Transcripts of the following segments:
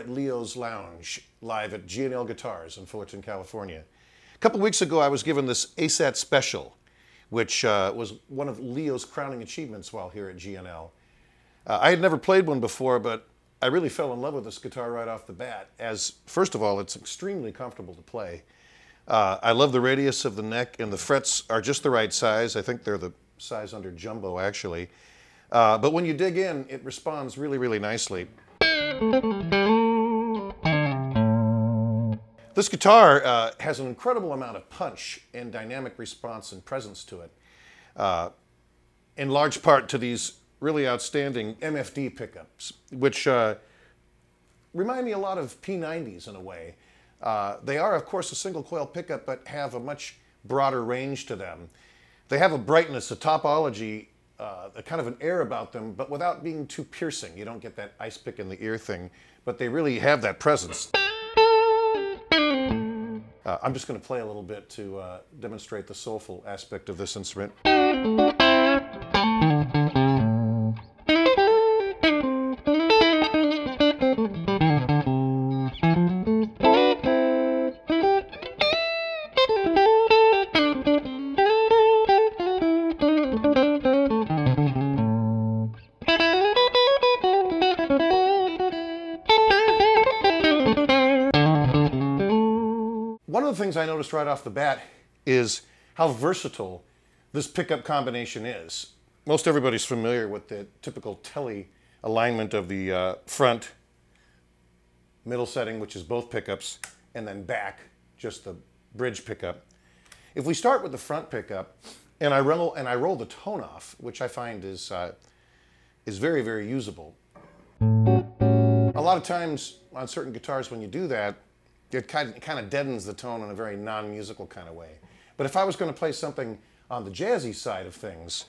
at Leo's Lounge, live at G&L Guitars in Fullerton, California. A couple weeks ago I was given this ASAT Special, which was one of Leo's crowning achievements while here at G&L. I had never played one before, but I really fell in love with this guitar right off the bat, as first of all it's extremely comfortable to play. I love the radius of the neck, and the frets are just the right size. I think they're the size under jumbo, actually. But when you dig in, it responds really, really nicely. This guitar has an incredible amount of punch and dynamic response and presence to it, in large part to these really outstanding MFD pickups, which remind me a lot of P90s in a way. They are, of course, a single coil pickup, but have a much broader range to them. They have a brightness, a topology, a kind of an air about them, but without being too piercing. You don't get that ice pick in the ear thing, but they really have that presence. I'm just going to play a little bit to demonstrate the soulful aspect of this instrument. One of the things I noticed right off the bat is how versatile this pickup combination is. Most everybody's familiar with the typical telly alignment of the front, middle setting, which is both pickups, and then back, just the bridge pickup. If we start with the front pickup, and I roll the tone off, which I find is very, very usable. A lot of times on certain guitars when you do that, it kind of deadens the tone in a very non-musical kind of way. But if I was going to play something on the jazzy side of things,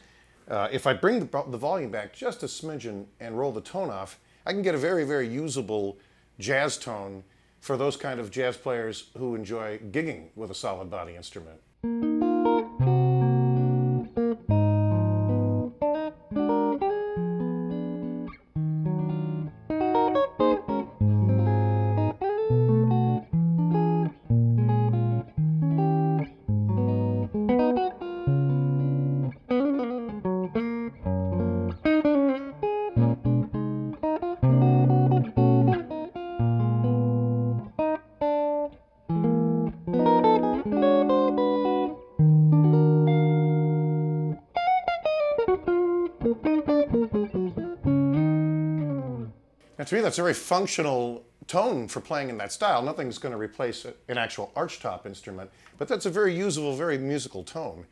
if I bring the volume back just a smidgen and roll the tone off, I can get a very, very usable jazz tone for those kind of jazz players who enjoy gigging with a solid body instrument. And to me, that's a very functional tone for playing in that style. Nothing's going to replace an actual archtop instrument, but that's a very usable, very musical tone.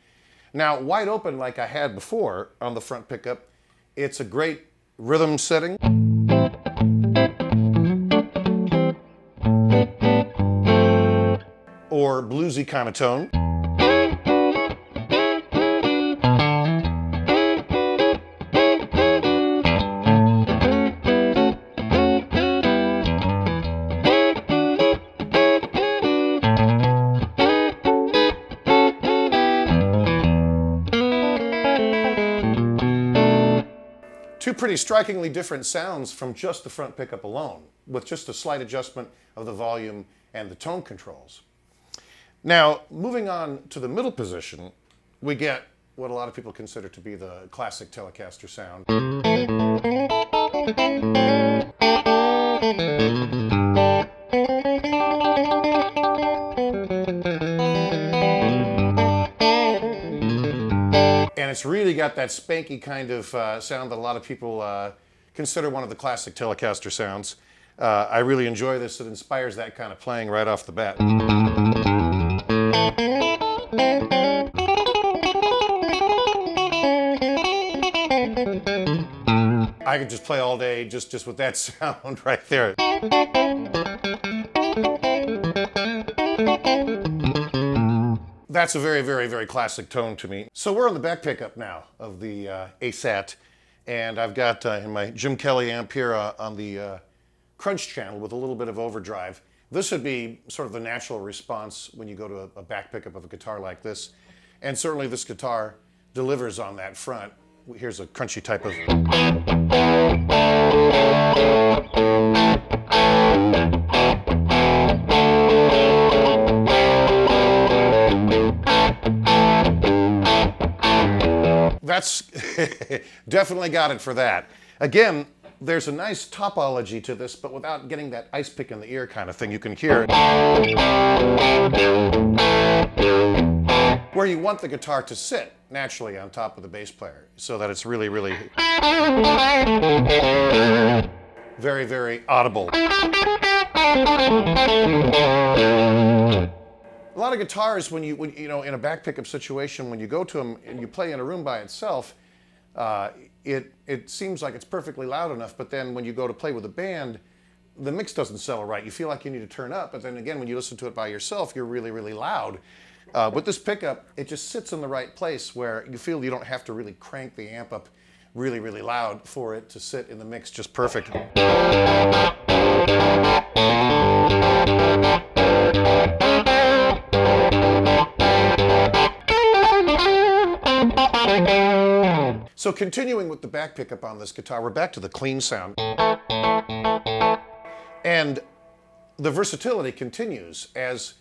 Now, wide open like I had before on the front pickup, it's a great rhythm setting. Or bluesy kind of tone. Two pretty strikingly different sounds from just the front pickup alone, with just a slight adjustment of the volume and the tone controls. Now, moving on to the middle position, we get what a lot of people consider to be the classic Telecaster sound. And it's really got that spanky kind of sound that a lot of people consider one of the classic Telecaster sounds. I really enjoy this. It inspires that kind of playing right off the bat. I could just play all day just with that sound right there. That's a very, very, very classic tone to me. So we're on the back pickup now of the ASAT, and I've got in my Jim Kelly amp here on the crunch channel with a little bit of overdrive. This would be sort of the natural response when you go to a back pickup of a guitar like this, and certainly this guitar delivers on that front. Here's a crunchy type of... Definitely got it for that. Again, there's a nice topology to this, but without getting that ice pick in the ear kind of thing. You can hear it where you want the guitar to sit naturally on top of the bass player, so that it's really, really very, very audible. A lot of guitars, when you know, in a back pickup situation, when you go to them and you play in a room by itself, it seems like it's perfectly loud enough, but then when you go to play with a band, the mix doesn't settle right. You feel like you need to turn up, but then again, when you listen to it by yourself, you're really, really loud. With this pickup, it just sits in the right place where you feel you don't have to really crank the amp up really, really loud for it to sit in the mix just perfect. So continuing with the back pickup on this guitar, we're back to the clean sound. And the versatility continues, as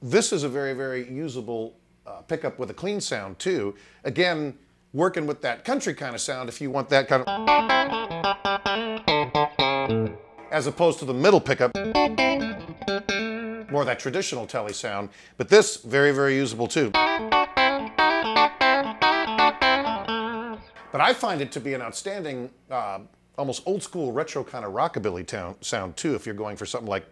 this is a very, very usable pickup with a clean sound too. Again, working with that country kind of sound if you want that kind of, as opposed to the middle pickup, more that traditional telly sound. But this, very, very usable too. But I find it to be an outstanding, almost old school retro kind of rockabilly sound too, if you're going for something like.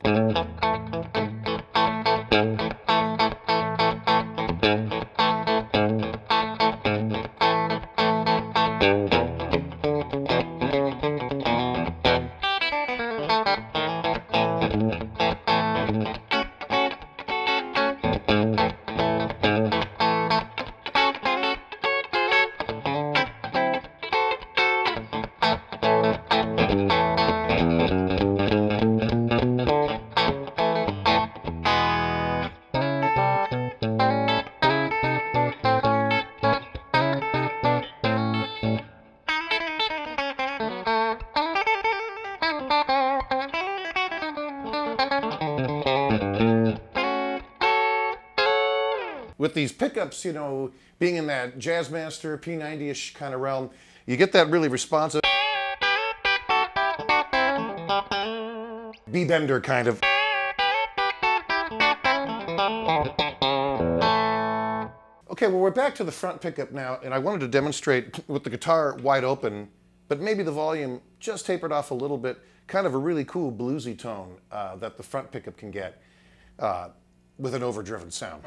With these pickups, you know, being in that Jazzmaster P90-ish kind of realm, you get that really responsive B-bender kind of. Okay, well, we're back to the front pickup now, and I wanted to demonstrate with the guitar wide open, but maybe the volume just tapered off a little bit, kind of a really cool bluesy tone that the front pickup can get with an overdriven sound.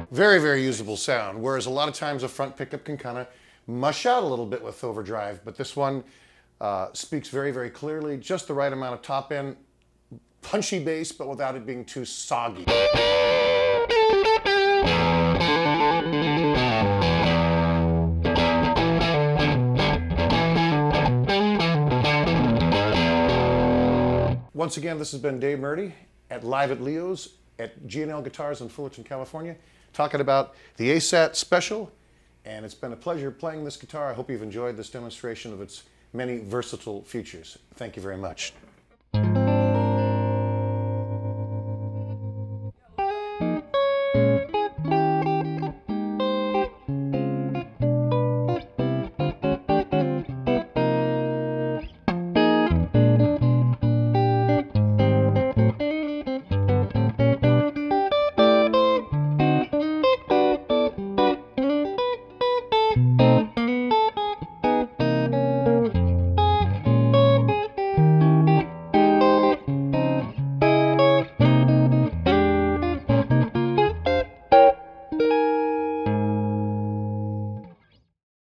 Very, very usable sound, whereas a lot of times a front pickup can kind of mush out a little bit with overdrive, but this one speaks very, very clearly, just the right amount of top end, punchy bass, but without it being too soggy. Once again, this has been Dave Murdy at Live at Leo's at G&L Guitars in Fullerton, California, talking about the ASAT Special, and it's been a pleasure playing this guitar. I hope you've enjoyed this demonstration of its many versatile features. Thank you very much.